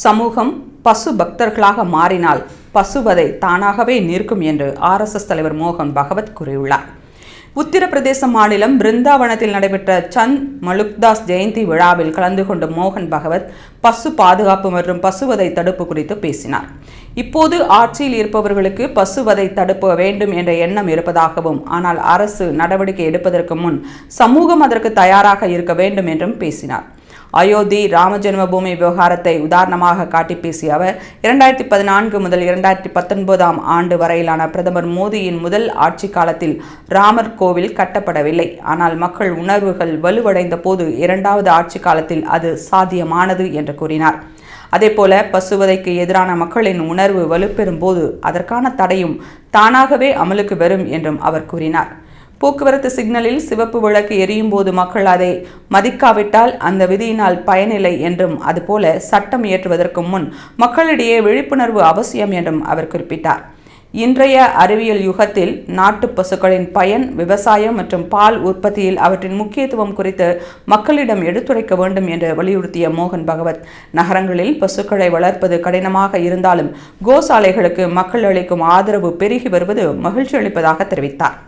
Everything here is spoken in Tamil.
சமூகம் பசு பக்தர்களாக மாறினால் பசுவதை தானாகவே நிற்கும் என்று RSS தலைவர் மோகன் பகவத் கூறியுள்ளார். உத்தரப்பிரதேச மாநிலம் பிருந்தாவனத்தில் நடைபெற்ற சந்த் மலுக்தாஸ் ஜெயந்தி விழாவில் கலந்து கொண்ட மோகன் பகவத் பசு பாதுகாப்பு மற்றும் பசுவதை தடுப்பு குறித்து பேசினார். இப்போது ஆட்சியில் இருப்பவர்களுக்கு பசுவதை தடுக்க வேண்டும் என்ற எண்ணம் இருப்பதாகவும், ஆனால் அரசு நடவடிக்கை எடுப்பதற்கு முன் சமூகம் அதற்கு தயாராக இருக்க வேண்டும் என்றும் பேசினார். அயோத்தி ராமஜென்மபூமி விவகாரத்தை உதாரணமாக காட்டி பேசிய அவர் 2014 முதல் 2019 ஆண்டு வரையிலான பிரதமர் மோடியின் முதல் ஆட்சி காலத்தில் ராமர் கோவில் கட்டப்படவில்லை. ஆனால் மக்கள் உணர்வுகள் வலுவடைந்த போது இரண்டாவது ஆட்சி காலத்தில் அது சாத்தியமானது என்று கூறினார். அதேபோல பசுவதைக்கு எதிரான மக்களின் உணர்வு வலுப்பெறும் போது அதற்கான தடையும் தானாகவே அமலுக்கு வரும் என்றும் அவர் கூறினார். போக்குவரத்து சிக்னலில் சிவப்பு விளக்கு எரியும் போது மக்கள் அதை மதிக்காவிட்டால் அந்த விதியினால் பயனில்லை என்றும், அதுபோல சட்டம் இயற்றுவதற்கு முன் மக்களிடையே விழிப்புணர்வு அவசியம் என்றும் அவர் குறிப்பிட்டார். இன்றைய அறிவியல் யுகத்தில் நாட்டு பசுக்களின் பயன், விவசாயம் மற்றும் பால் உற்பத்தியில் அவற்றின் முக்கியத்துவம் குறித்து மக்களிடம் எடுத்துரைக்க வேண்டும் என்று வலியுறுத்திய மோகன் பகவத், நகரங்களில் பசுக்களை வளர்ப்பது கடினமாக இருந்தாலும் கோசாலைகளுக்கு மக்கள் அளிக்கும் ஆதரவு பெருகி வருவது மகிழ்ச்சி அளிப்பதாக தெரிவித்தார்.